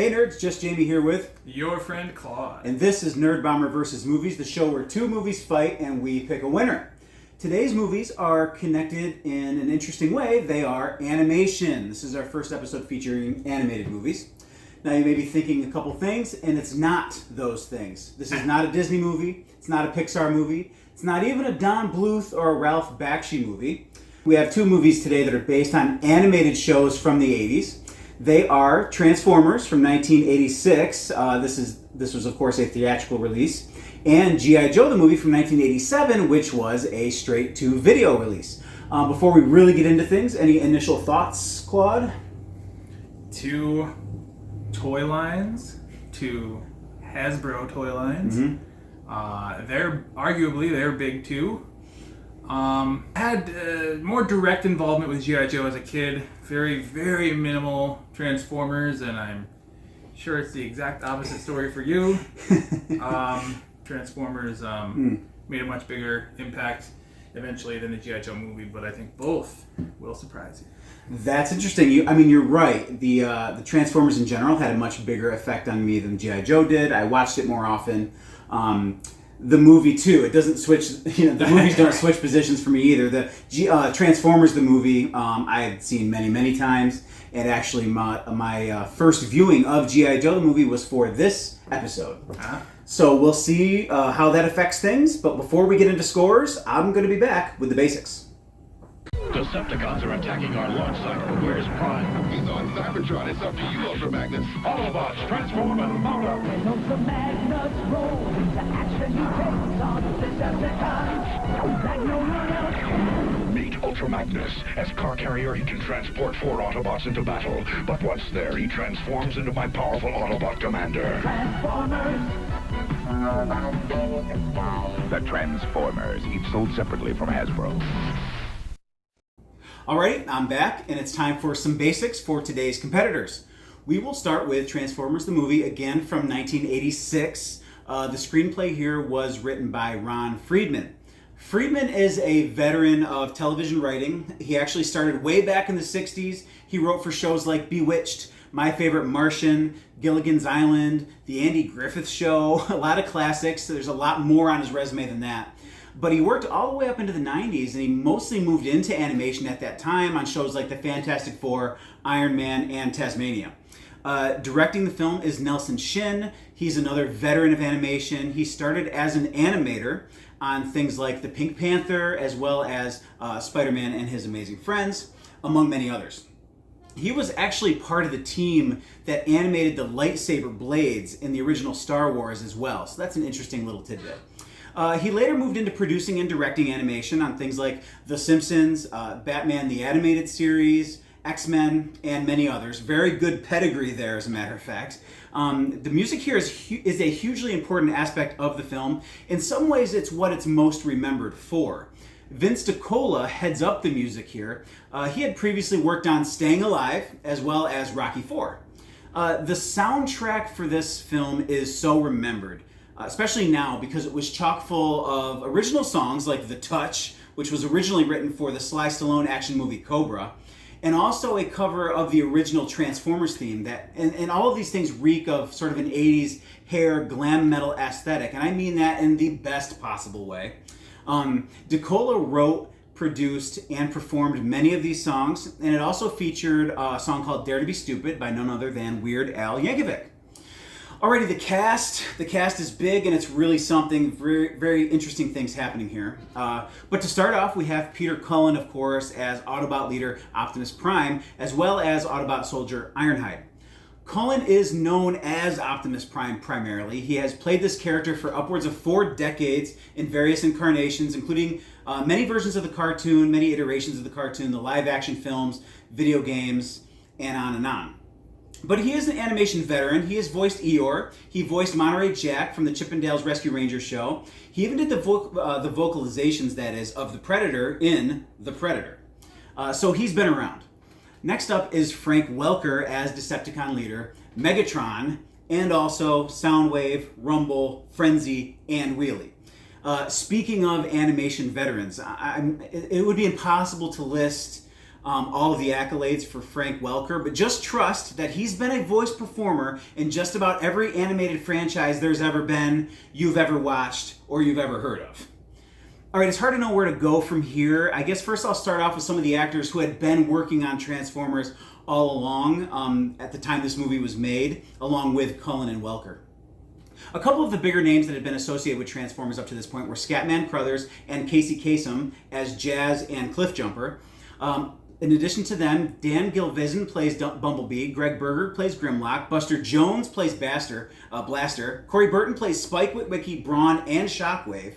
Hey nerds, just Jamie here with your friend Claude. And this is Nerd Bomber vs. Movies, the show where two movies fight and we pick a winner. Today's movies are connected in an interesting way. They are animation. This is our first episode featuring animated movies. Now you may be thinking a couple things, and it's not those things. This is not a Disney movie. It's not a Pixar movie. It's not even a Don Bluth or a Ralph Bakshi movie. We have two movies today that are based on animated shows from the 80s. They are Transformers from 1986. This was, of course, a theatrical release. And G.I. Joe, the movie from 1987, which was a straight-to-video release. Before we really get into things, any initial thoughts, Claude? Two toy lines, two Hasbro toy lines. Mm-hmm. They're big too. Had more direct involvement with G.I. Joe as a kid. Very, very minimal Transformers, and I'm sure it's the exact opposite story for you. Transformers made a much bigger impact eventually than the G.I. Joe movie, but I think both will surprise you. That's interesting. You're right. The Transformers in general had a much bigger effect on me than G.I. Joe did. I watched it more often. The movie too. It doesn't switch. The movies don't switch positions for me either. The Transformers, the movie, I had seen many, many times, and actually my first viewing of G.I. Joe, the movie, was for this episode. So we'll see how that affects things. But before we get into scores, I'm going to be back with the basics. Decepticons are attacking our launch site. Where's Prime? He's on Cybertron. It's up to you, Ultra Magnus. Autobots, transform and mount up. When Ultra Magnus rolls into action, he takes on Decepticons like no one else. Meet Ultra Magnus. As car carrier, he can transport 4 Autobots into battle. But once there, he transforms into my powerful Autobot commander. Transformers. The Transformers, each sold separately from Hasbro. Alright, I'm back, and it's time for some basics for today's competitors. We will start with Transformers the movie, again from 1986. The screenplay here was written by Ron Friedman. Friedman is a veteran of television writing. He actually started way back in the 60s. He wrote for shows like Bewitched, My Favorite Martian, Gilligan's Island, The Andy Griffith Show, a lot of classics. There's a lot more on his resume than that. But he worked all the way up into the 90s, and he mostly moved into animation at that time on shows like The Fantastic Four, Iron Man, and Tasmania. Directing the film is Nelson Shin. He's another veteran of animation. He started as an animator on things like The Pink Panther, as well as Spider-Man and His Amazing Friends, among many others. He was actually part of the team that animated the lightsaber blades in the original Star Wars as well, so that's an interesting little tidbit. He later moved into producing and directing animation on things like The Simpsons, Batman the Animated Series, X-Men, and many others. Very good pedigree there, as a matter of fact. The music here is a hugely important aspect of the film. In some ways, it's what it's most remembered for. Vince DiCola heads up the music here. He had previously worked on Staying Alive, as well as Rocky IV. The soundtrack for this film is so remembered. Especially now, because it was chock full of original songs like The Touch, which was originally written for the Sly Stallone action movie Cobra, and also a cover of the original Transformers theme. And all of these things reek of sort of an 80s hair glam metal aesthetic, and I mean that in the best possible way. DiCola wrote, produced, and performed many of these songs, and it also featured a song called Dare to Be Stupid by none other than Weird Al Yankovic. Alrighty, the cast is big, and it's really something. Very, very interesting things happening here. But to start off, we have Peter Cullen, of course, as Autobot leader Optimus Prime, as well as Autobot soldier Ironhide. Cullen is known as Optimus Prime primarily. He has played this character for upwards of 4 decades in various incarnations, including many versions of the cartoon, many iterations of the cartoon, the live-action films, video games, and on and on. But he is an animation veteran. He has voiced Eeyore. He voiced Monterey Jack from the Chippendales Rescue Rangers show. He even did the vocalizations, that is, of the Predator in The Predator. So he's been around. Next up is Frank Welker as Decepticon leader, Megatron, and also Soundwave, Rumble, Frenzy, and Wheelie. Speaking of animation veterans, it would be impossible to list all of the accolades for Frank Welker, but just trust that he's been a voice performer in just about every animated franchise there's ever been, you've ever watched, or you've ever heard of. All right, it's hard to know where to go from here. I guess first I'll start off with some of the actors who had been working on Transformers all along at the time this movie was made, along with Cullen and Welker. A couple of the bigger names that had been associated with Transformers up to this point were Scatman Crothers and Casey Kasem as Jazz and Cliffjumper. In addition to them, Dan Gilvezan plays Bumblebee, Greg Berger plays Grimlock, Buster Jones plays Blaster, Corey Burton plays Spike, Witwicky, Brawn, and Shockwave.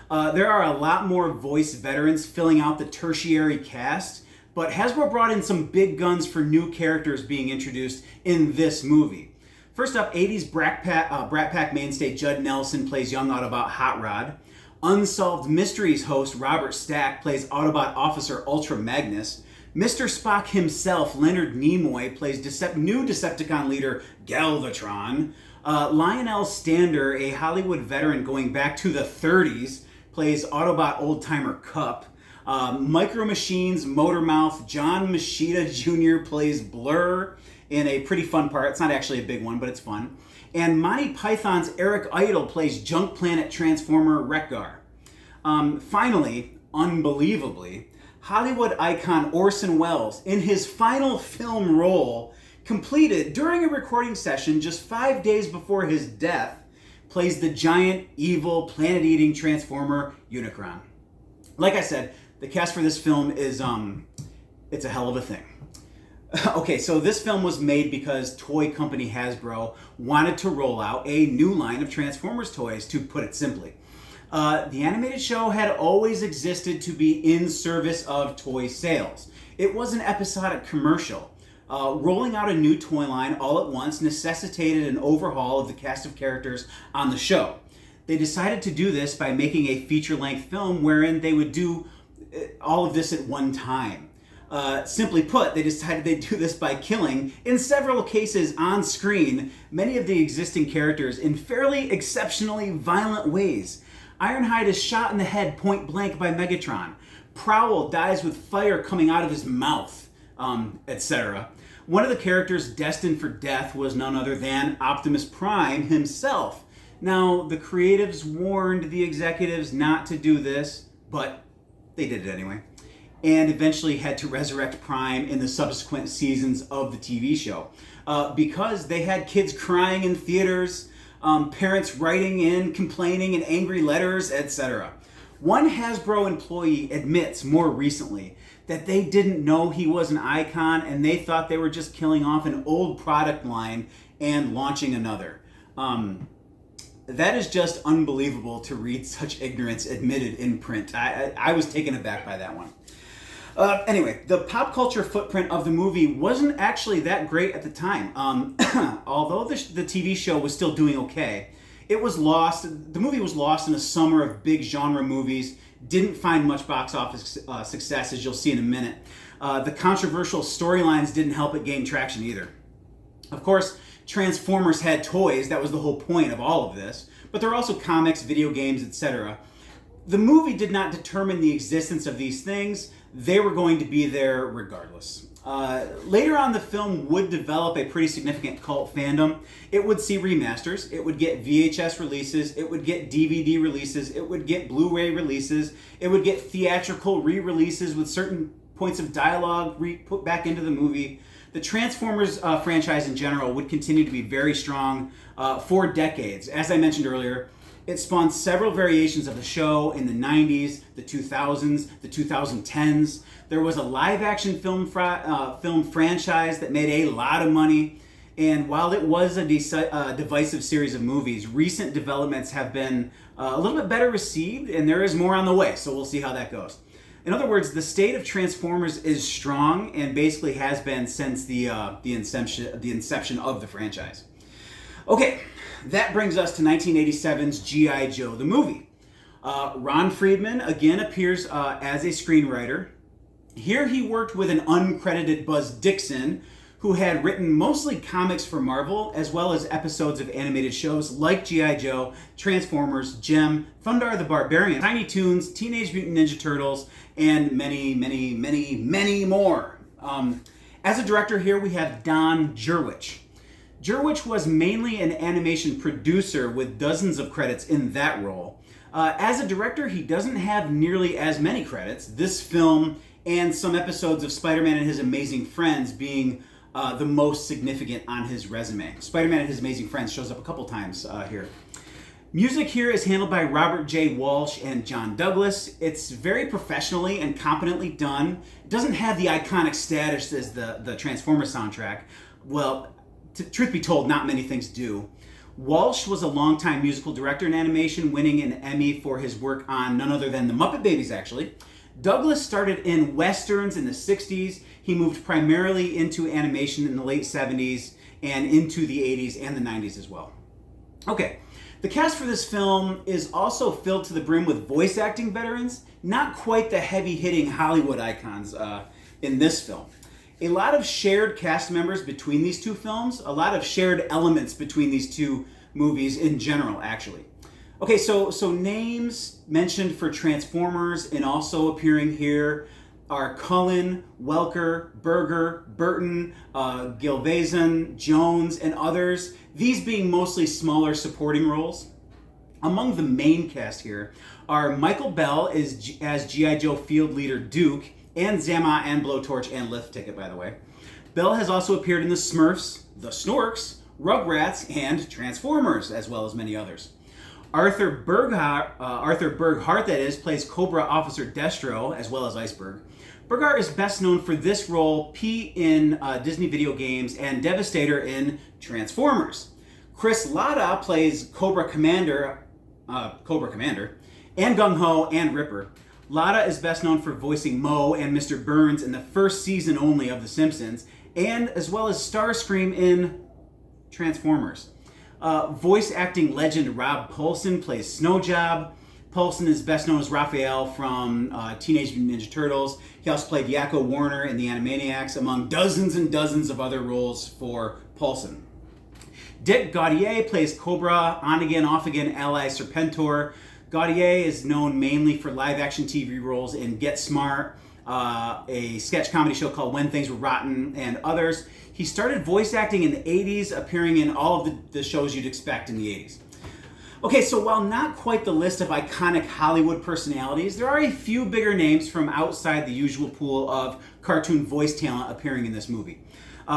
There are a lot more voice veterans filling out the tertiary cast, but Hasbro brought in some big guns for new characters being introduced in this movie. First up, 80s Brat Pack mainstay Judd Nelson plays young Autobot Hot Rod. Unsolved Mysteries host Robert Stack plays Autobot Officer Ultra Magnus. Mr. Spock himself, Leonard Nimoy, plays new Decepticon leader Galvatron. Lionel Stander, a Hollywood veteran going back to the 30s, plays Autobot Old-Timer Cup. Micro Machines Motormouth John Machida Jr. plays Blur in a pretty fun part. It's not actually a big one, but it's fun. And Monty Python's Eric Idle plays Junk Planet Transformer Wreck-Gar. Finally, unbelievably, Hollywood icon Orson Welles, in his final film role, completed during a recording session just 5 days before his death, plays the giant, evil, planet-eating Transformer Unicron. Like I said, the cast for this film is, it's a hell of a thing. Okay, so this film was made because toy company Hasbro wanted to roll out a new line of Transformers toys, to put it simply. The animated show had always existed to be in service of toy sales. It was an episodic commercial. Rolling out a new toy line all at once necessitated an overhaul of the cast of characters on the show. They decided to do this by making a feature-length film wherein they would do all of this at one time. Simply put, they decided they'd do this by killing, in several cases on screen, many of the existing characters in fairly exceptionally violent ways. Ironhide is shot in the head point blank by Megatron. Prowl dies with fire coming out of his mouth, etc. One of the characters destined for death was none other than Optimus Prime himself. Now, the creatives warned the executives not to do this, but they did it anyway, and eventually had to resurrect Prime in the subsequent seasons of the TV show. Because they had kids crying in theaters, parents writing in, complaining in angry letters, etc. One Hasbro employee admits more recently that they didn't know he was an icon and they thought they were just killing off an old product line and launching another. That is just unbelievable to read such ignorance admitted in print. I was taken aback by that one. Anyway, the pop culture footprint of the movie wasn't actually that great at the time. Although the TV show was still doing okay, it was lost. The movie was lost in a summer of big genre movies, didn't find much box office success, as you'll see in a minute. The controversial storylines didn't help it gain traction either. Of course, Transformers had toys, that was the whole point of all of this, but there were also comics, video games, etc. The movie did not determine the existence of these things. They were going to be there regardless. Later on, the film would develop a pretty significant cult fandom. It would see remasters, it would get VHS releases, it would get DVD releases, it would get Blu-ray releases, it would get theatrical re-releases with certain points of dialogue put back into the movie. The Transformers franchise in general would continue to be very strong for decades. As I mentioned earlier, it spawned several variations of the show in the 90s, the 2000s, the 2010s. There was a live-action film franchise that made a lot of money. And while it was a divisive series of movies, recent developments have been a little bit better received, and there is more on the way, so we'll see how that goes. In other words, the state of Transformers is strong and basically has been since the inception of the franchise. Okay, that brings us to 1987's G.I. Joe, the movie. Ron Friedman again appears as a screenwriter. Here he worked with an uncredited Buzz Dixon, who had written mostly comics for Marvel, as well as episodes of animated shows like G.I. Joe, Transformers, Jem, Thundar the Barbarian, Tiny Toons, Teenage Mutant Ninja Turtles, and many, many, many, many more. As a director here, we have Don Jurwich. Jurwich was mainly an animation producer with dozens of credits in that role. As a director, he doesn't have nearly as many credits. This film and some episodes of Spider-Man and His Amazing Friends being the most significant on his resume. Spider-Man and His Amazing Friends shows up a couple times here. Music here is handled by Robert J. Walsh and John Douglas. It's very professionally and competently done. It doesn't have the iconic status as the Transformers soundtrack. Well, truth be told, not many things do. Walsh was a longtime musical director in animation, winning an Emmy for his work on none other than the Muppet Babies, actually. Douglas started in westerns in the 60s. He moved primarily into animation in the late 70s and into the 80s and the 90s as well. Okay, the cast for this film is also filled to the brim with voice acting veterans, not quite the heavy-hitting Hollywood icons in this film. A lot of shared cast members between these two films, a lot of shared elements between these two movies in general, actually. Okay, so names mentioned for Transformers and also appearing here are Cullen, Welker, Berger, Burton, Gilvezan, Jones, and others, these being mostly smaller supporting roles. Among the main cast here are Michael Bell as G.I. Joe Field Leader Duke, and Zama and Blowtorch and Lift Ticket, by the way. Bell has also appeared in The Smurfs, The Snorks, Rugrats, and Transformers, as well as many others. Arthur Berghart, that is, plays Cobra Officer Destro, as well as Iceberg. Berghart is best known for this role, P in Disney video games, and Devastator in Transformers. Chris Latta plays Cobra Commander, and Gung Ho, and Ripper. Latta is best known for voicing Moe and Mr. Burns in the first season only of The Simpsons, and as well as Starscream in Transformers. Voice acting legend Rob Paulsen plays Snowjob. Paulsen is best known as Raphael from Teenage Mutant Ninja Turtles. He also played Yakko Warner in The Animaniacs, among dozens and dozens of other roles for Paulsen. Dick Gaudier plays Cobra, on-again, off-again ally Serpentor. Gaudier is known mainly for live-action TV roles in Get Smart, a sketch comedy show called When Things Were Rotten, and others. He started voice acting in the 80s, appearing in all of the shows you'd expect in the 80s. Okay, so while not quite the list of iconic Hollywood personalities, there are a few bigger names from outside the usual pool of cartoon voice talent appearing in this movie.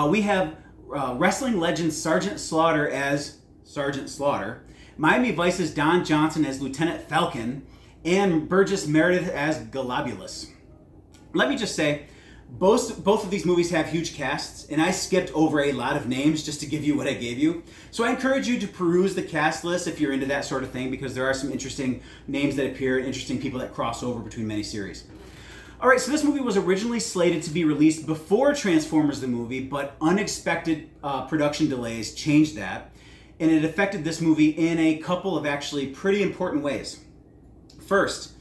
We have wrestling legend Sergeant Slaughter as Sergeant Slaughter, Miami Vice's Don Johnson as Lieutenant Falcon, and Burgess Meredith as Galabulus. Let me just say, both of these movies have huge casts, and I skipped over a lot of names just to give you what I gave you. So I encourage you to peruse the cast list if you're into that sort of thing, because there are some interesting names that appear, interesting people that cross over between many series. All right, so this movie was originally slated to be released before Transformers the movie, but unexpected production delays changed that, and it affected this movie in a couple of actually pretty important ways. First,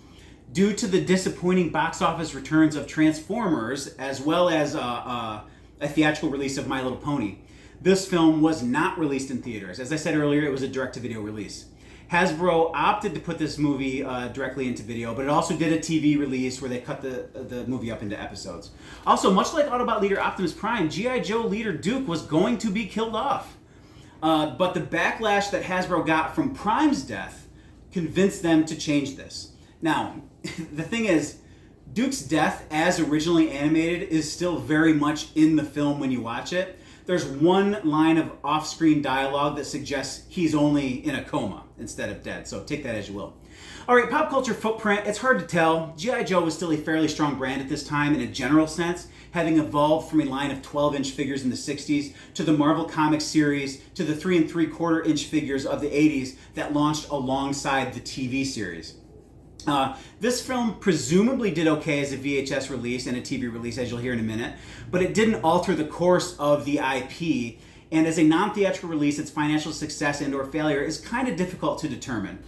due to the disappointing box office returns of Transformers, as well as a theatrical release of My Little Pony, this film was not released in theaters. As I said earlier, it was a direct-to-video release. Hasbro opted to put this movie directly into video, but it also did a TV release where they cut the movie up into episodes. Also, much like Autobot leader Optimus Prime, G.I. Joe leader Duke was going to be killed off. But the backlash that Hasbro got from Prime's death convinced them to change this. Now, the thing is, Duke's death, as originally animated, is still very much in the film when you watch it. There's one line of off-screen dialogue that suggests he's only in a coma instead of dead, so take that as you will. All right, pop culture footprint, it's hard to tell. G.I. Joe was still a fairly strong brand at this time in a general sense, having evolved from a line of 12-inch figures in the 60s to the Marvel Comics series to the 3 3/4-inch figures of the 80s that launched alongside the TV series. This film presumably did okay as a VHS release and a TV release, as you'll hear in a minute, but it didn't alter the course of the IP, and as a non-theatrical release, its financial success and or failure is kind of difficult to determine.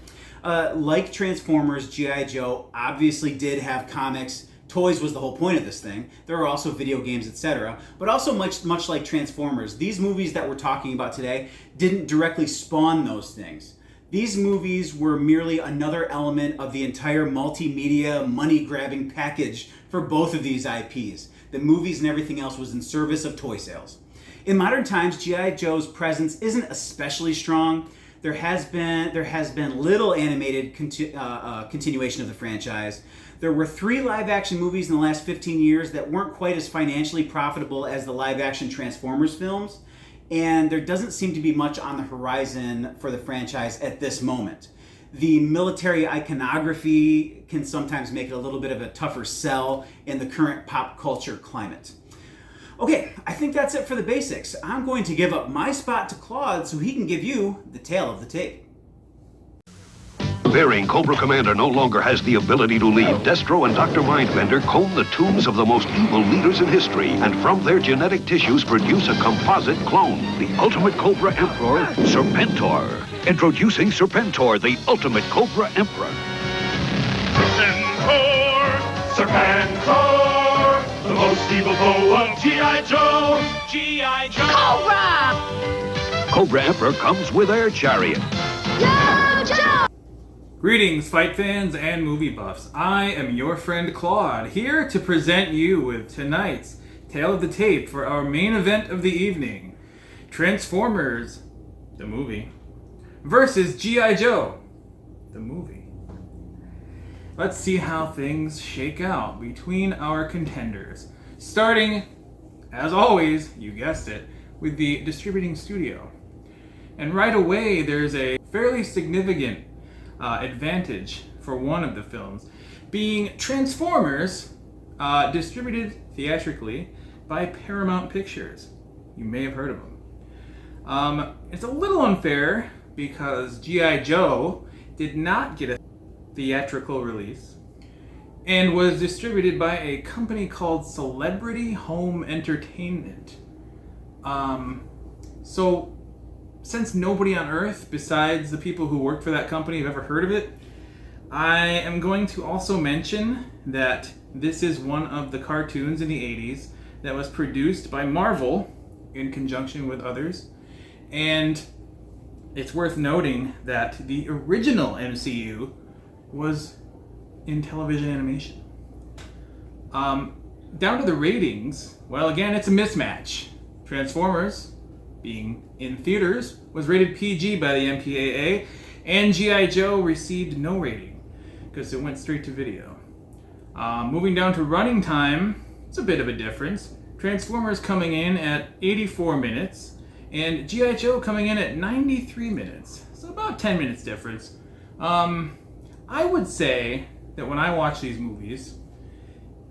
Like Transformers, G.I. Joe obviously did have comics Toys was the whole point of this thing. There were also video games, etc. But also much like Transformers, these movies that we're talking about today didn't directly spawn those things. These movies were merely another element of the entire multimedia money-grabbing package for both of these IPs. The movies and everything else was in service of toy sales. In modern times, G.I. Joe's presence isn't especially strong. There has been little animated continuation of the franchise. There were 3 live-action movies in the last 15 years that weren't quite as financially profitable as the live-action Transformers films, and there doesn't seem to be much on the horizon for the franchise at this moment. The military iconography can sometimes make it a little bit of a tougher sell in the current pop culture climate. Okay, I think that's it for the basics. I'm going to give up my spot to Claude so he can give you the tale of the tape. Fearing Cobra Commander no longer has the ability to lead, Destro and Dr. Mindbender comb the tombs of the most evil leaders in history, and from their genetic tissues produce a composite clone, the ultimate Cobra Emperor, Serpentor. Introducing Serpentor, the ultimate Cobra Emperor. Serpentor, the most evil foe of G.I. Joe. G.I. Joe. Cobra! Cobra Emperor comes with air chariot. Joe! Greetings, fight fans and movie buffs. I am your friend Claude, here to present you with tonight's Tale of the Tape for our main event of the evening. Transformers, the movie, versus G.I. Joe, the movie. Let's see how things shake out between our contenders. Starting, as always, you guessed it, with the distributing studio. And right away, there's a fairly significant advantage for one of the films, being Transformers, distributed theatrically by Paramount Pictures. You may have heard of them. It's a little unfair because G.I. Joe did not get a theatrical release and was distributed by a company called Celebrity Home Entertainment. So since nobody on earth besides the people who worked for that company have ever heard of it, I am going to also mention that this is one of the cartoons in the 80s that was produced by Marvel in conjunction with others. And it's worth noting that the original MCU was in television animation. Down to the ratings, well, again, it's a mismatch. Transformers, being in theaters, was rated PG by the MPAA, and G.I. Joe received no rating because it went straight to video. Moving down to running time, it's a bit of a difference. Transformers coming in at 84 minutes, and G.I. Joe coming in at 93 minutes. So about 10 minutes difference. I would say that when I watch these movies,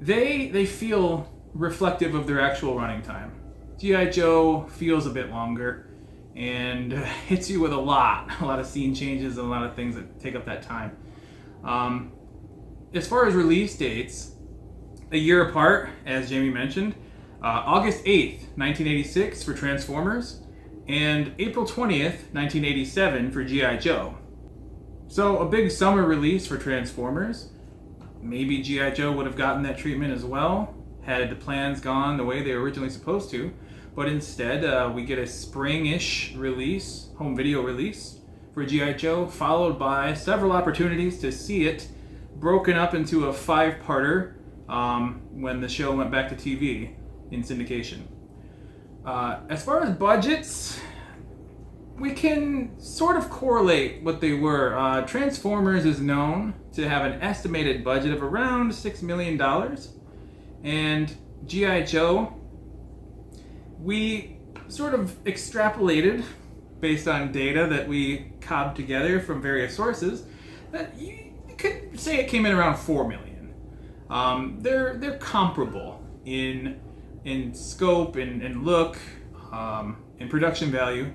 they feel reflective of their actual running time. G.I. Joe feels a bit longer and hits you with a lot of scene changes and a lot of things that take up that time. As far as release dates, a year apart, as Jamie mentioned, August 8th, 1986 for Transformers, and April 20th, 1987 for G.I. Joe. So a big summer release for Transformers. Maybe G.I. Joe would have gotten that treatment as well, had the plans gone the way they were originally supposed to. But instead, we get a spring-ish release, home video release for G.I. Joe, followed by several opportunities to see it broken up into a 5-parter when the show went back to TV in syndication. As far as budgets, we can sort of correlate what they were. Transformers is known to have an estimated budget of around $6 million, and G.I. Joe, we sort of extrapolated based on data that we cobbed together from various sources that you could say it came in around $4 million. They're comparable in scope and look, and production value.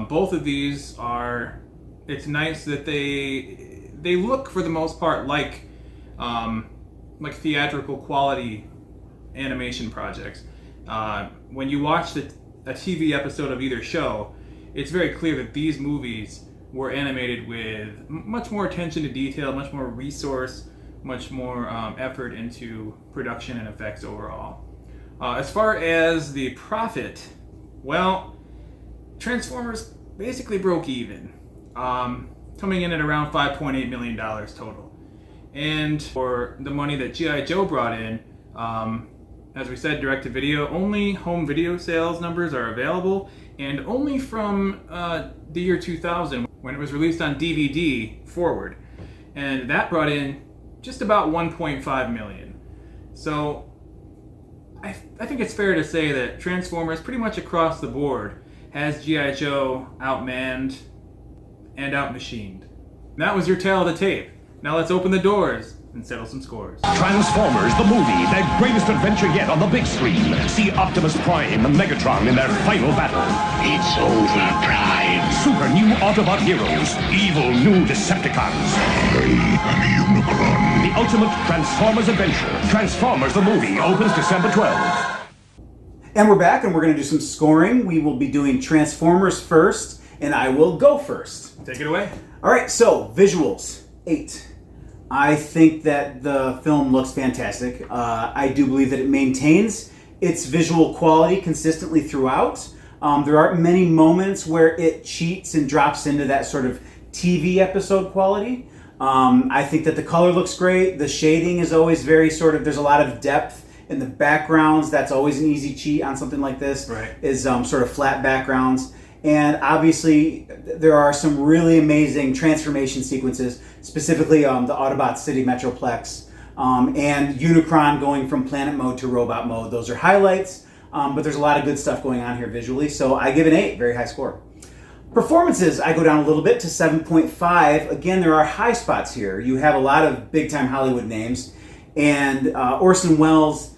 Both of these are. It's nice that they look for the most part like theatrical quality animation projects. When you watch a TV episode of either show, it's very clear that these movies were animated with much more attention to detail, much more resource, much more effort into production and effects overall. As far as the profit, well, Transformers basically broke even, coming in at around $5.8 million total. And for the money that G.I. Joe brought in, as we said, direct-to-video, only home video sales numbers are available, and only from the year 2000, when it was released on DVD forward. And that brought in just about 1.5 million. So I think it's fair to say that Transformers, pretty much across the board, has G.I. Joe outmanned and outmachined. And that was your tale of the tape. Now let's open the doors and settle some scores. Transformers, the movie, their greatest adventure yet on the big screen. See Optimus Prime and Megatron in their final battle. It's over, Prime. Super new Autobot heroes, evil new Decepticons. I am Unicron. The ultimate Transformers adventure. Transformers, the movie, opens December 12th. And we're back, and we're going to do some scoring. We will be doing Transformers first, and I will go first. Take it away. All right, so visuals, 8. I think that the film looks fantastic. I do believe that it maintains its visual quality consistently throughout. There aren't many moments where it cheats and drops into that sort of TV episode quality. I think that the color looks great. The shading is always very sort of, there's a lot of depth in the backgrounds. That's always an easy cheat on something like this, right. Is sort of flat backgrounds. And obviously, there are some really amazing transformation sequences, specifically the Autobot City Metroplex and Unicron going from planet mode to robot mode. Those are highlights, but there's a lot of good stuff going on here visually. So I give an 8, very high score. Performances, I go down a little bit to 7.5. Again, there are high spots here. You have a lot of big-time Hollywood names. And Orson Welles,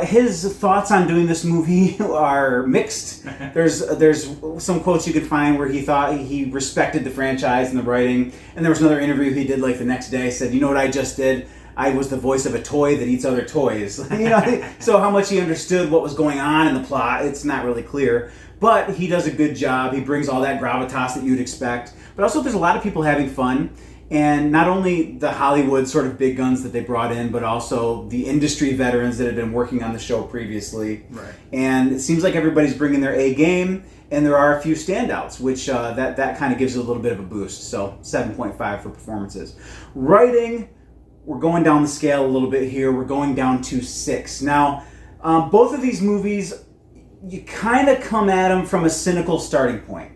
his thoughts on doing this movie are mixed. There's some quotes you could find where he thought he respected the franchise and the writing, and there was another interview he did like the next day, said, you know what I just did? I was the voice of a toy that eats other toys. So how much he understood what was going on in the plot, it's not really clear. But he does a good job. He brings all that gravitas that you'd expect. But also there's a lot of people having fun. And not only the Hollywood sort of big guns that they brought in, but also the industry veterans that had been working on the show previously. Right. And it seems like everybody's bringing their A game, and there are a few standouts, which that kind of gives it a little bit of a boost. So 7.5 for performances. Writing, we're going down the scale a little bit here. We're going down to 6. Now, both of these movies, you kind of come at them from a cynical starting point.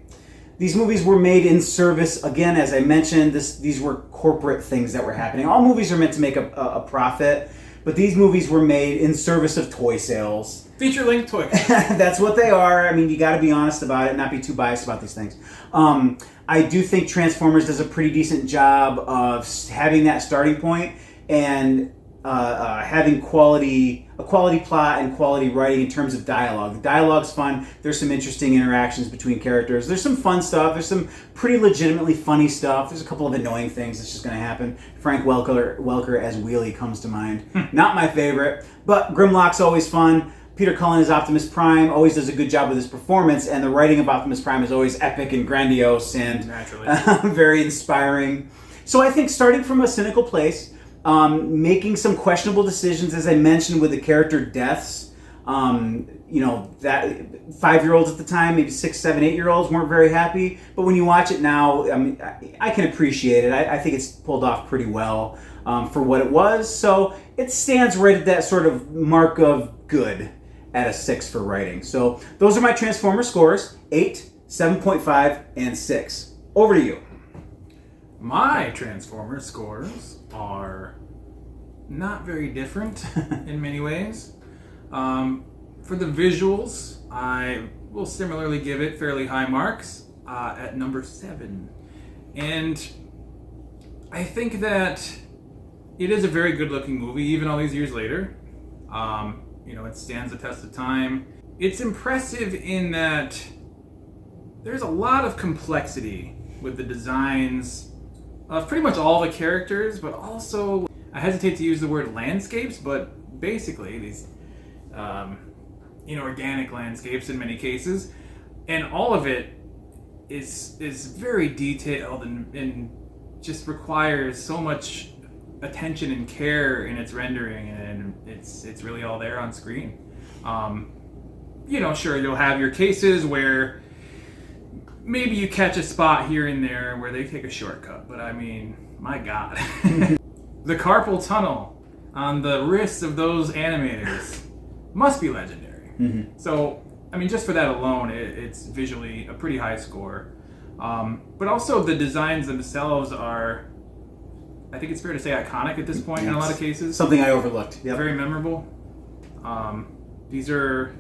These movies were made in service, again, as I mentioned, these were corporate things that were happening. All movies are meant to make a profit, but these movies were made in service of toy sales. Feature-length toy. That's what they are. I mean, you got to be honest about it, not be too biased about these things. I do think Transformers does a pretty decent job of having that starting point and having a quality plot and quality writing in terms of dialogue. The dialogue's fun. There's some interesting interactions between characters. There's some fun stuff. There's some pretty legitimately funny stuff. There's a couple of annoying things that's just going to happen. Frank Welker as Wheelie comes to mind. Not my favorite, but Grimlock's always fun. Peter Cullen as Optimus Prime always does a good job with his performance, and the writing of Optimus Prime is always epic and grandiose and very inspiring. So I think starting from a cynical place, making some questionable decisions, as I mentioned, with the character deaths. That 5-year-olds at the time, maybe 6, 7, 8-year-olds weren't very happy. But when you watch it now, I mean, I can appreciate it. I think it's pulled off pretty well for what it was. So it stands right at that sort of mark of good at a 6 for writing. So those are my Transformer scores: 8, 7.5, and 6. Over to you. My Transformer scores are not very different in many ways. For the visuals, I will similarly give it fairly high marks at number 7. And I think that it is a very good looking movie, even all these years later. It stands the test of time. It's impressive in that there's a lot of complexity with the designs of pretty much all the characters, but also, I hesitate to use the word landscapes, but basically these inorganic landscapes in many cases, and all of it is very detailed and just requires so much attention and care in its rendering, and it's really all there on screen. Sure, you'll have your cases where maybe you catch a spot here and there where they take a shortcut, but I mean, my God. The carpal tunnel on the wrists of those animators must be legendary. Mm-hmm. So, I mean, just for that alone, it's visually a pretty high score. But also the designs themselves are, I think it's fair to say, iconic at this point in a lot of cases. Something I overlooked. Yep. Very memorable. These are,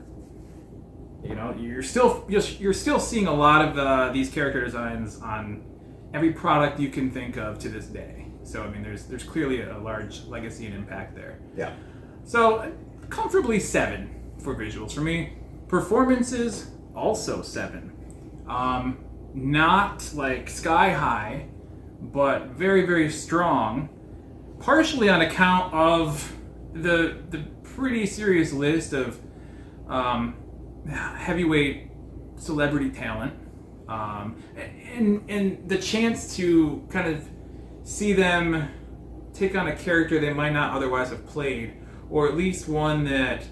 you're still seeing a lot of these character designs on every product you can think of to this day. So I mean, there's clearly a large legacy and impact there. Yeah. So comfortably 7 for visuals for me. Performances also 7. Not like sky high, but very, very strong. Partially on account of the pretty serious list of heavyweight celebrity talent, and the chance to kind of see them take on a character they might not otherwise have played, or at least one that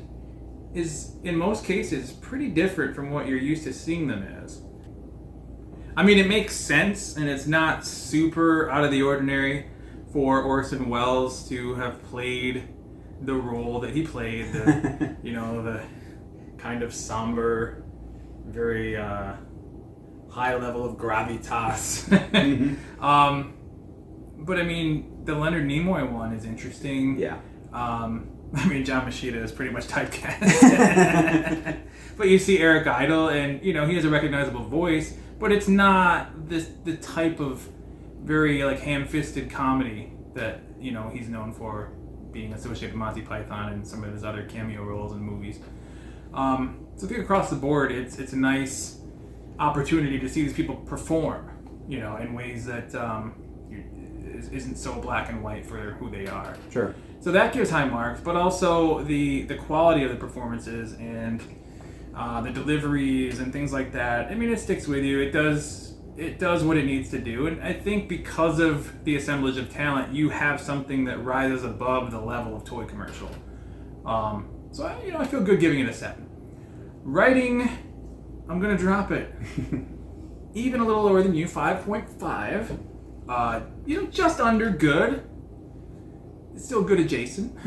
is in most cases pretty different from what you're used to seeing them as. I mean, it makes sense, and it's not super out of the ordinary for Orson Welles to have played the role that he played, the the kind of somber, very high level of gravitas. Mm-hmm. But I mean, the Leonard Nimoy one is interesting. Yeah. I mean, John Machida is pretty much typecast. But you see Eric Idle, and he has a recognizable voice, but it's not the type of very like ham-fisted comedy that he's known for, being associated with Monty Python and some of his other cameo roles in movies. So I think across the board, it's a nice opportunity to see these people perform, in ways that isn't so black and white for who they are. Sure. So that gives high marks, but also the quality of the performances and the deliveries and things like that. I mean, it sticks with you. It does what it needs to do, and I think because of the assemblage of talent, you have something that rises above the level of toy commercial. So I feel good giving it a 7. Writing, I'm gonna drop it even a little lower than you, 5.5. Just under good. It's still good adjacent.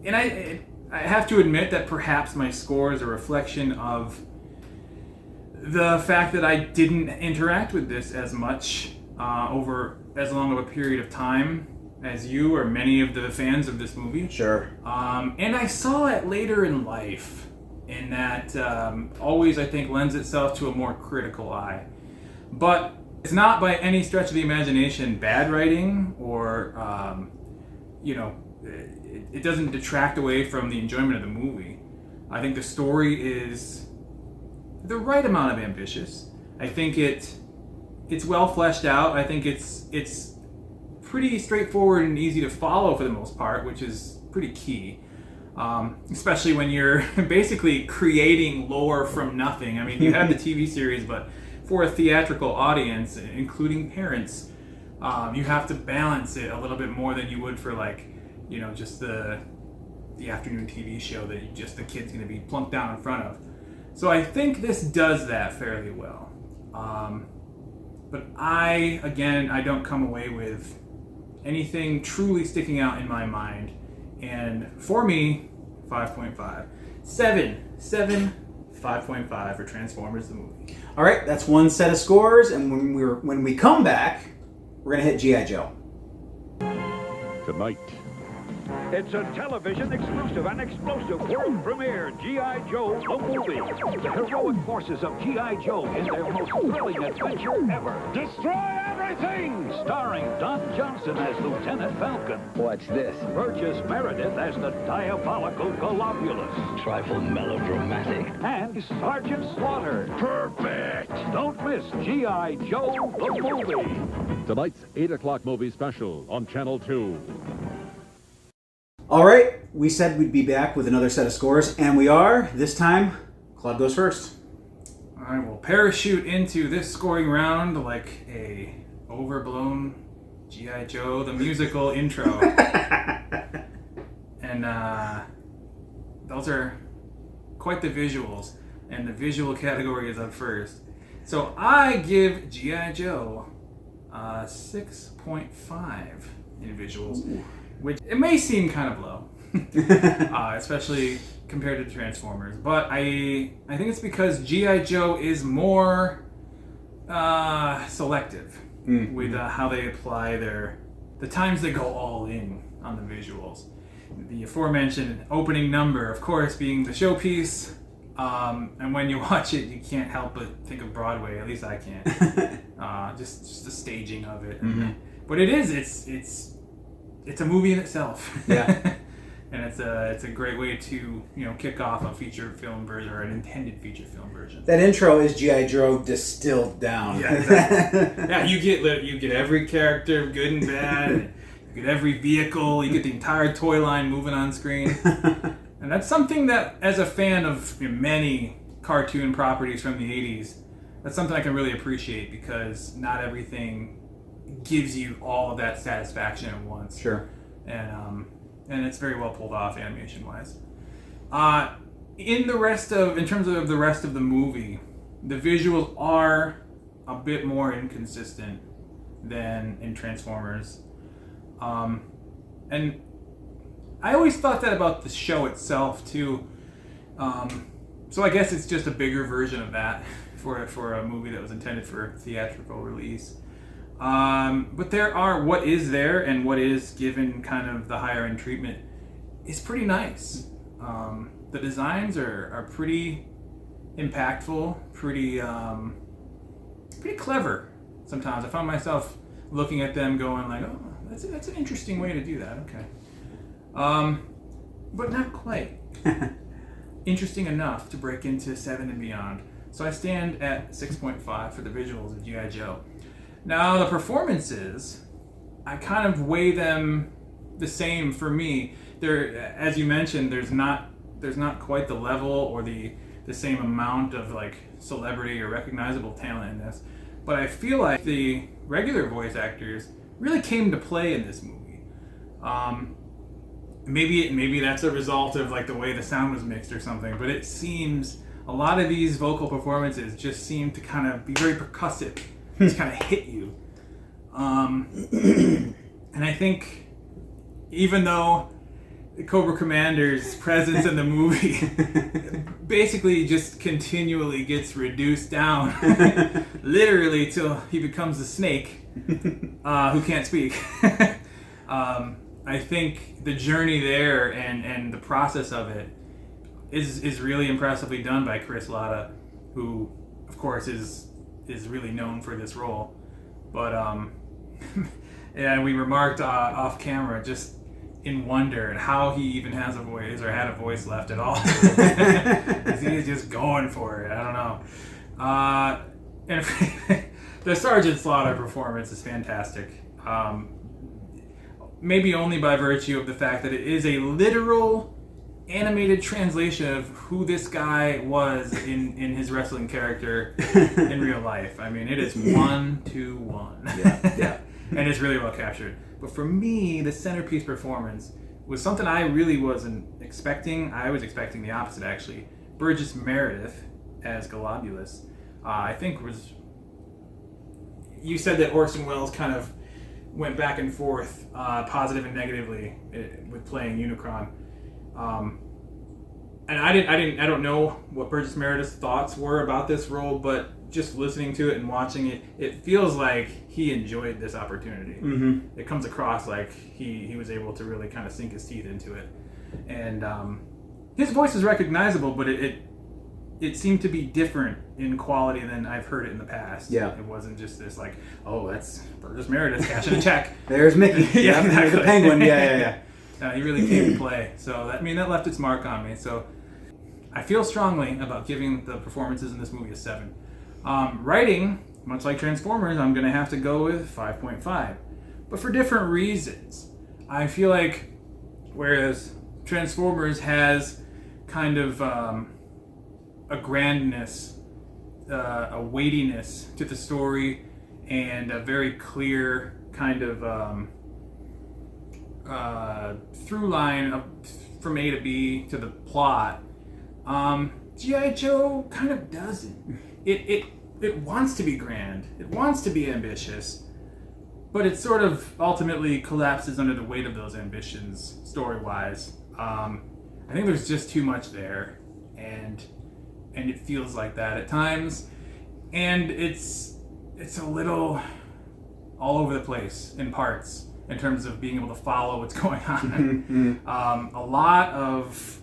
And I have to admit that perhaps my score is a reflection of the fact that I didn't interact with this as much over as long of a period of time as you or many of the fans of this movie. Sure. And I saw it later in life, and that always, I think, lends itself to a more critical eye. But it's not by any stretch of the imagination bad writing, or it doesn't detract away from the enjoyment of the movie. I think the story is the right amount of ambitious. I think it's well fleshed out. I think it's pretty straightforward and easy to follow for the most part, which is pretty key. Especially when you're basically creating lore from nothing. I mean, you have the TV series, but for a theatrical audience, including parents, you have to balance it a little bit more than you would for just the afternoon TV show that the kid's going to be plunked down in front of. So I think this does that fairly well. But I don't come away with anything truly sticking out in my mind. And for me, 5.5. 7, 5.5 for Transformers the movie. All right, that's one set of scores, and when we come back, we're gonna hit G.I. Joe. Tonight, It's a television exclusive and explosive world premiere, G.I. Joe the movie. The heroic forces of G.I. Joe in their most thrilling adventure ever. Destroy everything! Starring Don Johnson as Lieutenant Falcon. What's this? Burgess Meredith as the diabolical Globulus. Trifle melodramatic. And Sergeant Slaughter. Perfect! Don't miss G.I. Joe the movie. Tonight's 8 o'clock movie special on Channel 2. All right, we said we'd be back with another set of scores, and we are. This time, Claude goes first. I will parachute into this scoring round like a overblown G.I. Joe, the musical intro. And those are quite the visuals. And the visual category is up first. So I give G.I. Joe 6.5 in visuals, which it may seem kind of low, especially compared to Transformers. But I think it's because G.I. Joe is more selective with how they apply the times they go all in on the visuals. The aforementioned opening number, of course, being the showpiece. And when you watch it, you can't help but think of Broadway. At least I can't. Just the staging of it. But it's a movie in itself. Yeah. And it's a great way to kick off a feature film version or an intended feature film version. That intro is G.I. Joe distilled down. Yeah, exactly. Yeah, you get every character, good and bad. And you get every vehicle. You get the entire toy line moving on screen. And that's something that, as a fan of many cartoon properties from the 80s, that's something I can really appreciate, because not everything gives you all of that satisfaction at once. Sure. And it's very well pulled off animation-wise. In terms of the rest of the movie, the visuals are a bit more inconsistent than in Transformers. And I always thought that about the show itself too. So I guess it's just a bigger version of that for a movie that was intended for theatrical release. But what is there and what is given kind of the higher end treatment is pretty nice. The designs are pretty impactful, pretty clever. Sometimes I found myself looking at them going like, oh, that's an interesting way to do that. Okay. But not quite interesting enough to break into 7 and beyond. So I stand at 6.5 for the visuals of G.I. Joe. Now the performances, I kind of weigh them the same for me. As you mentioned, there's not quite the level or the same amount of like celebrity or recognizable talent in this. But I feel like the regular voice actors really came to play in this movie. Maybe that's a result of like the way the sound was mixed or something, but it seems a lot of these vocal performances just seem to kind of be very percussive, just kind of hit you. And I think even though Cobra Commander's presence in the movie basically just continually gets reduced down, literally till he becomes a snake who can't speak. I think the journey there and the process of it is really impressively done by Chris Latta, who, of course, is really known for this role. But and we remarked off camera just in wonder at how he even has a voice or had a voice left at all. He's just going for it. I don't know. And the Sergeant Slaughter performance is fantastic. Maybe only by virtue of the fact that it is a literal animated translation of who this guy was in his wrestling character in real life. I mean, it is 1-to-1. Yeah. And it's really well captured. But for me, the centerpiece performance was something I really wasn't expecting. I was expecting the opposite, actually. Burgess Meredith as Globulus, I think was... You said that Orson Welles kind of went back and forth, positive and negatively, with playing Unicron. And I don't know what Burgess Meredith's thoughts were about this role, but just listening to it and watching it, it feels like he enjoyed this opportunity. Mm-hmm. It comes across like he was able to really kind of sink his teeth into it. And his voice is recognizable, but it seemed to be different in quality than I've heard it in the past. Yeah. It wasn't just this like, oh, that's Burgess Meredith cashing a check. There's Mickey. Yeah, exactly. The Penguin. Yeah. He really came to play. So that left its mark on me. So I feel strongly about giving the performances in this movie a 7. Writing, much like Transformers, I'm going to have to go with 5.5. But for different reasons. I feel like whereas Transformers has kind of a grandness, a weightiness to the story, and a very clear kind of through line from A to B to the plot. G.I. Joe kind of doesn't. It wants to be grand. It wants to be ambitious. But it sort of ultimately collapses under the weight of those ambitions, story-wise. I think there's just too much there, and it feels like that at times. And it's a little all over the place in parts in terms of being able to follow what's going on. A lot of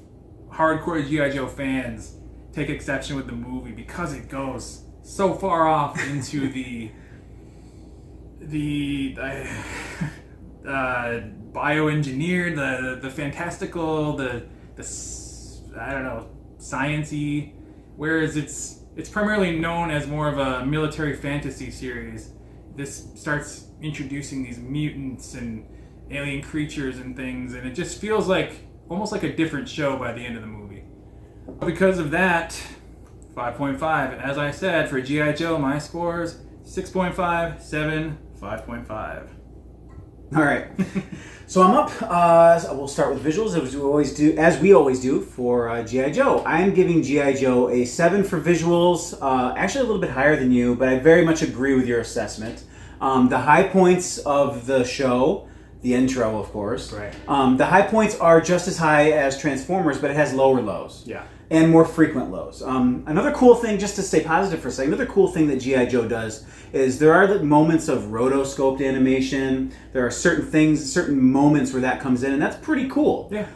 hardcore G.I. Joe fans take exception with the movie because it goes so far off into the bioengineered, the fantastical, the I don't know, science-y, whereas it's primarily known as more of a military fantasy series. This starts introducing these mutants and alien creatures and things, and it just feels like almost like a different show by the end of the movie. Because of that, 5.5. And as I said, for G.I. Joe, my score's 6.5, 7, 5.5. All right. So I'm up. We'll start with visuals as we always do for G.I. Joe. I'm giving G.I. Joe a 7 for visuals. Actually a little bit higher than you, but I very much agree with your assessment. The high points of the show, the intro, of course. Right. The high points are just as high as Transformers, but it has lower lows. Yeah. And more frequent lows. Another cool thing, just to stay positive for a second, another cool thing that G.I. Joe does is there are moments of rotoscoped animation. There are certain moments where that comes in, and that's pretty cool. Yeah.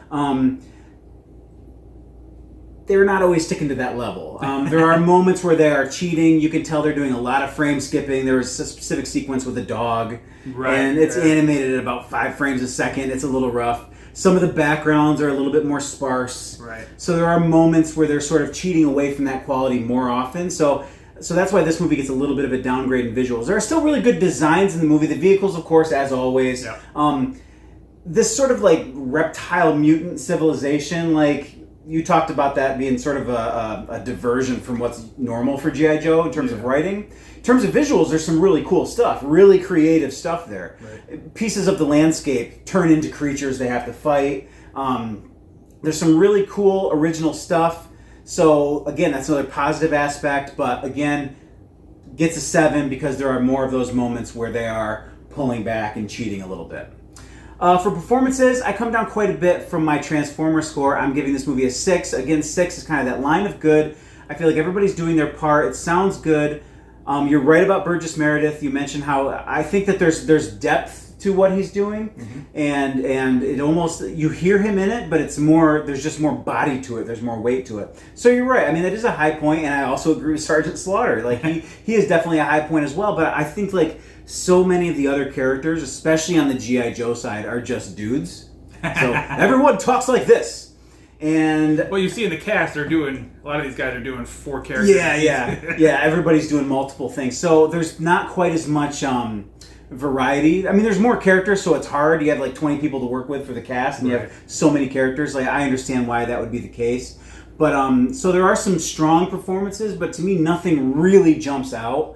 They're not always sticking to that level. There are moments where they are cheating. You can tell they're doing a lot of frame skipping. There was a specific sequence with a dog, and it's animated at about 5 frames a second. It's a little rough. Some of the backgrounds are a little bit more sparse. Right. So there are moments where they're sort of cheating away from that quality more often. So that's why this movie gets a little bit of a downgrade in visuals. There are still really good designs in the movie. The vehicles, of course, as always. Yeah. This sort of like reptile mutant civilization, like you talked about that being sort of a diversion from what's normal for G.I. Joe in terms of writing. In terms of visuals, there's some really cool stuff, really creative stuff there. Right. Pieces of the landscape turn into creatures they have to fight. There's some really cool original stuff. So again, that's another positive aspect, but again, gets a 7 because there are more of those moments where they are pulling back and cheating a little bit. For performances, I come down quite a bit from my Transformer score. I'm giving this movie a 6. Again, 6 is kind of that line of good. I feel like everybody's doing their part. It sounds good. You're right about Burgess Meredith. You mentioned how I think that there's depth to what he's doing, and it almost, you hear him in it, but it's more, there's just more body to it. There's more weight to it. So you're right. I mean, that is a high point, and I also agree with Sergeant Slaughter. Like he is definitely a high point as well. But I think like so many of the other characters, especially on the G.I. Joe side, are just dudes. So everyone talks like this. And well, you see in the cast, a lot of these guys are doing 4 characters. Yeah. Everybody's doing multiple things. So there's not quite as much variety. I mean, there's more characters, so it's hard. You have like 20 people to work with for the cast, and you have so many characters. Like, I understand why that would be the case. But so there are some strong performances, but to me, nothing really jumps out.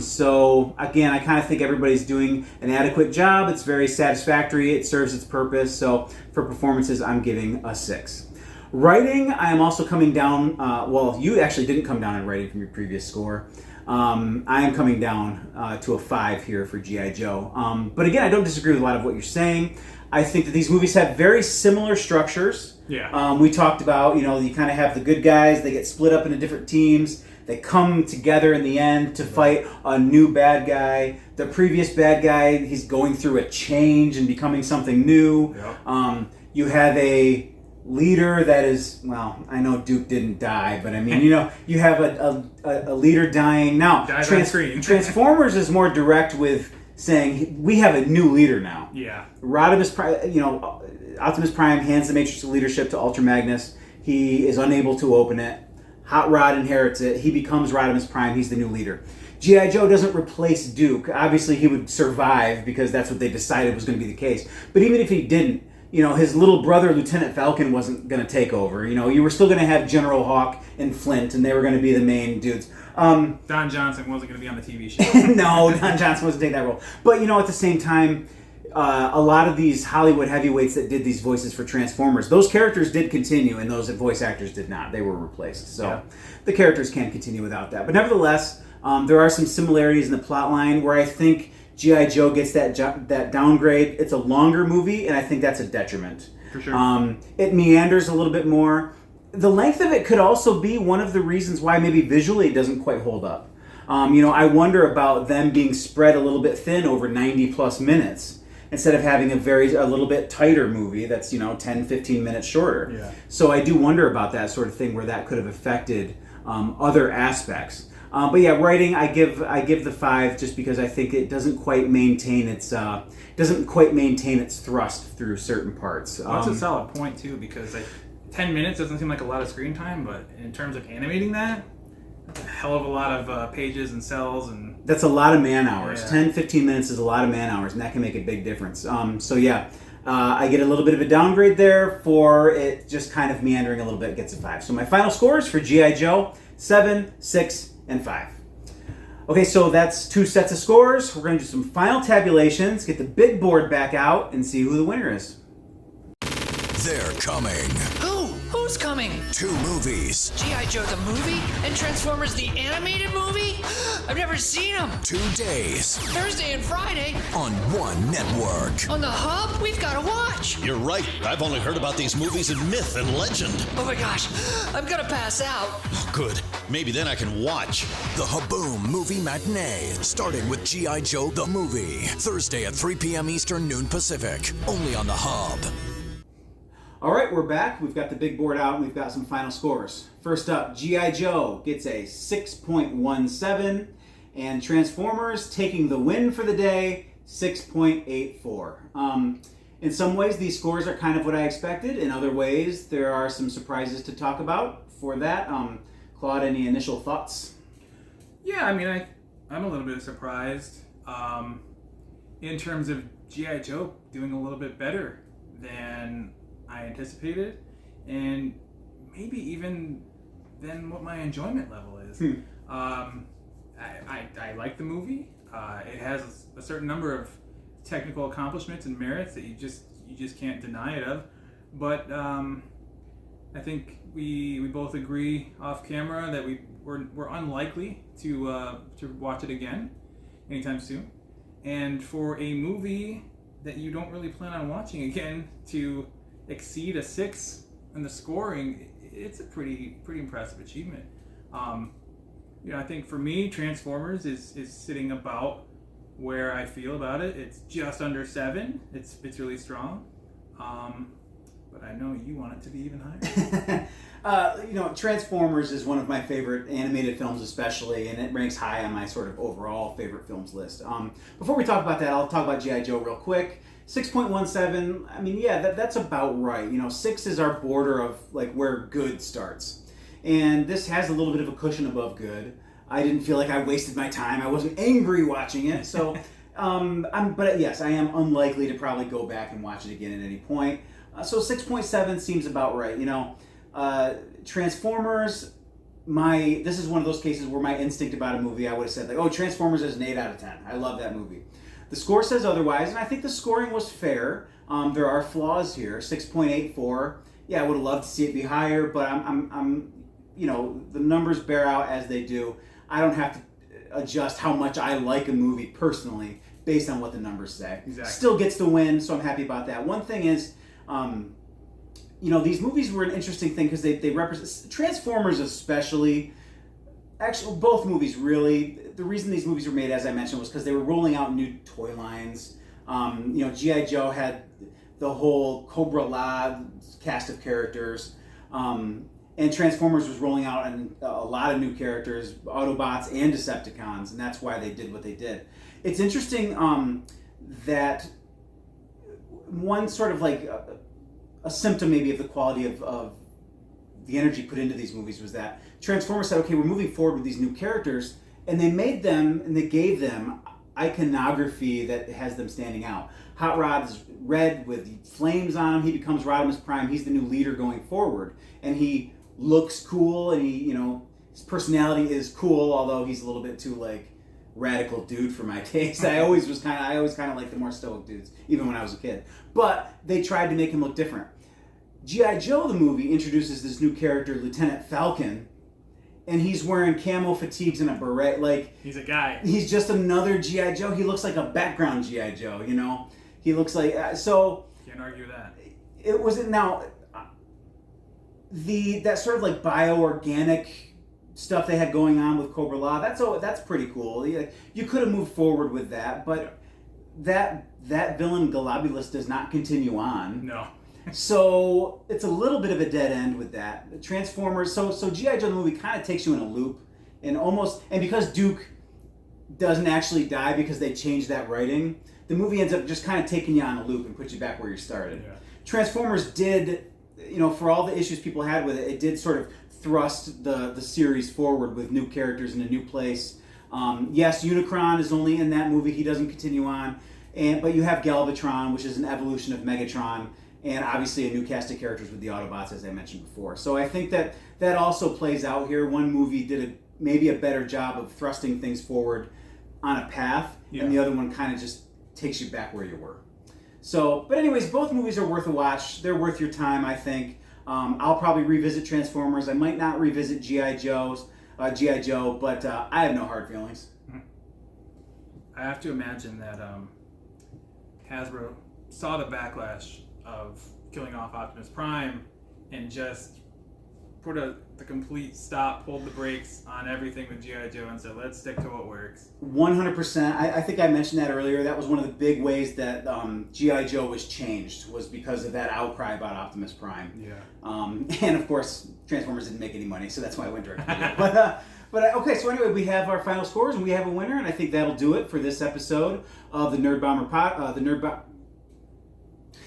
So again, I kind of think everybody's doing an adequate job. It's very satisfactory. It serves its purpose. So for performances, I'm giving a 6. Writing, I am also coming down. Well, you actually didn't come down in writing from your previous score. I am coming down to a 5 here for G.I. Joe. But again, I don't disagree with a lot of what you're saying. I think that these movies have very similar structures. Yeah. We talked about, you kind of have the good guys. They get split up into different teams. They come together in the end to fight a new bad guy. The previous bad guy, he's going through a change and becoming something new. Yep. You have a leader that is, well, I know Duke didn't die, but I mean, you have a leader dying. Now, Transformers is more direct with saying, we have a new leader now. Yeah. Optimus Prime hands the Matrix of Leadership to Ultra Magnus. He is unable to open it. Hot Rod inherits it. He becomes Rodimus Prime. He's the new leader. G.I. Joe doesn't replace Duke. Obviously, he would survive because that's what they decided was going to be the case. But even if he didn't, his little brother, Lieutenant Falcon, wasn't going to take over. You were still going to have General Hawk and Flint, and they were going to be the main dudes. Don Johnson wasn't going to be on the TV show. No, Don Johnson wasn't taking that role. But, at the same time, a lot of these Hollywood heavyweights that did these voices for Transformers, those characters did continue, and those voice actors did not. They were replaced. So the characters can't continue without that. But nevertheless, there are some similarities in the plot line where I think G.I. Joe gets that downgrade. It's a longer movie, and I think that's a detriment. For sure. It meanders a little bit more. The length of it could also be one of the reasons why maybe visually it doesn't quite hold up. I wonder about them being spread a little bit thin over 90 plus minutes instead of having a little bit tighter movie that's 10, 15 minutes shorter. Yeah. So I do wonder about that sort of thing where that could have affected other aspects. But yeah, writing I give the 5 just because I think it doesn't quite maintain its thrust through certain parts. That's a solid point too, because 10 minutes doesn't seem like a lot of screen time, but in terms of animating that, that's a hell of a lot of pages and cells, and that's a lot of man hours. Yeah. 10, 15 minutes is a lot of man hours, and that can make a big difference. So yeah, I get a little bit of a downgrade there for it just kind of meandering a little bit, gets a 5. So my final scores for G.I. Joe, 7, 6, and 5. Okay, so that's 2 sets of scores. We're going to do some final tabulations, get the big board back out, and see who the winner is. They're coming. Who's coming? 2 movies. G.I. Joe the movie and Transformers the animated movie? I've never seen them. 2 days. Thursday and Friday. On one network. On the Hub? We've got to watch. You're right. I've only heard about these movies in myth and legend. Oh my gosh, I'm gonna pass out. Oh, good. Maybe then I can watch. The Haboom Movie Matinee. Starting with G.I. Joe the movie. Thursday at 3 p.m. Eastern, noon Pacific. Only on the Hub. All right, we're back. We've got the big board out, and we've got some final scores. First up, G.I. Joe gets a 6.17, and Transformers taking the win for the day, 6.84. In some ways, these scores are kind of what I expected. In other ways, there are some surprises to talk about. For that, Claude, any initial thoughts? Yeah, I mean, I'm a little bit surprised in terms of G.I. Joe doing a little bit better than I anticipated, and maybe even than what my enjoyment level is. I like the movie. It has a certain number of technical accomplishments and merits that you just can't deny it of. But I think we both agree off camera that we're unlikely to watch it again anytime soon. And for a movie that you don't really plan on watching again to exceed a 6 in the scoring, it's a pretty impressive achievement. I think for me, Transformers is sitting about where I feel about it. It's just under 7. It's really strong, but I know you want it to be even higher. Transformers is one of my favorite animated films, especially, and it ranks high on my sort of overall favorite films list. Before we talk about that, I'll talk about G.I. Joe real quick. 6.17, I mean, yeah, that's about right. 6 is our border of like where good starts. And this has a little bit of a cushion above good. I didn't feel like I wasted my time. I wasn't angry watching it. So, but yes, I am unlikely to probably go back and watch it again at any point. So 6.7 seems about right. Transformers, this is one of those cases where my instinct about a movie, I would have said like, oh, Transformers is an 8 out of 10. I love that movie. The score says otherwise, and I think the scoring was fair. There are flaws here. 6.84. Yeah, I would have loved to see it be higher, but I'm the numbers bear out as they do. I don't have to adjust how much I like a movie personally based on what the numbers say. Exactly. Still gets the win, so I'm happy about that. One thing is, these movies were an interesting thing because they represent Transformers especially. Actually, both movies really. The reason these movies were made, as I mentioned, was because they were rolling out new toy lines. G.I. Joe had the whole Cobra La cast of characters, and Transformers was rolling out a lot of new characters, Autobots and Decepticons, and that's why they did what they did. It's interesting that one sort of like a symptom maybe of the quality of the energy put into these movies was that Transformers said, okay, we're moving forward with these new characters, and they made them and they gave them, iconography that has them standing out. Hot Rod is red with flames on him. He becomes Rodimus Prime. He's the new leader going forward, and he looks cool, and his personality is cool, although he's a little bit too like radical dude for my taste. I always kind of like the more stoic dudes, even when I was a kid. But they tried to make him look different. G.I. Joe, the movie, introduces this new character, Lieutenant Falcon, and he's wearing camo fatigues and a beret. Like, he's a guy. He's just another G.I. Joe. He looks like a background G.I. Joe, He looks like... so... Can't argue that. It wasn't... Now, that sort of like bio-organic stuff they had going on with Cobra La, that's pretty cool. You could have moved forward with that, but that villain Globulus does not continue on. No. So it's a little bit of a dead end with that. The Transformers, so G.I. Joe the movie kind of takes you in a loop, and because Duke doesn't actually die because they changed that writing, the movie ends up just kind of taking you on a loop and puts you back where you started. Yeah. Transformers did, for all the issues people had with it, it did sort of thrust the series forward with new characters in a new place. Yes, Unicron is only in that movie. He doesn't continue on. But you have Galvatron, which is an evolution of Megatron, and obviously a new cast of characters with the Autobots, as I mentioned before. So I think that also plays out here. One movie did maybe a better job of thrusting things forward on a path, and the other one kind of just takes you back where you were. So, but anyways, both movies are worth a watch. They're worth your time, I think. I'll probably revisit Transformers. I might not revisit G.I. Joe, but I have no hard feelings. I have to imagine that Hasbro saw the backlash of killing off Optimus Prime and just put the complete stop, pulled the brakes on everything with G.I. Joe and said, let's stick to what works. 100%. I think I mentioned that earlier. That was one of the big ways that G.I. Joe was changed, was because of that outcry about Optimus Prime. Yeah. And of course, Transformers didn't make any money, so that's why I went direct to video. But okay, so anyway, we have our final scores and we have a winner, and I think that'll do it for this episode of the Nerd Bomber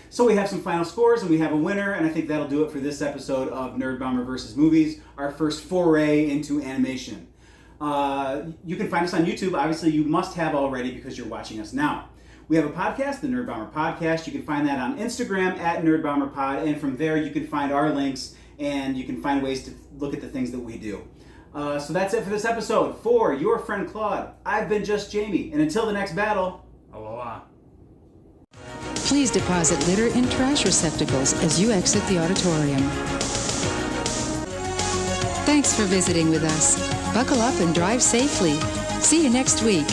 So we have some final scores and we have a winner, and I think that'll do it for this episode of Nerd Bomber vs. Movies, our first foray into animation. You can find us on YouTube. Obviously, you must have already because you're watching us now. We have a podcast, the Nerd Bomber Podcast. You can find that on Instagram at Nerd Bomber Pod, and from there you can find our links and you can find ways to look at the things that we do. So that's it for this episode. For your friend Claude, I've been Just Jamie, and until the next battle, aloha. Please deposit litter in trash receptacles as you exit the auditorium. Thanks for visiting with us. Buckle up and drive safely. See you next week.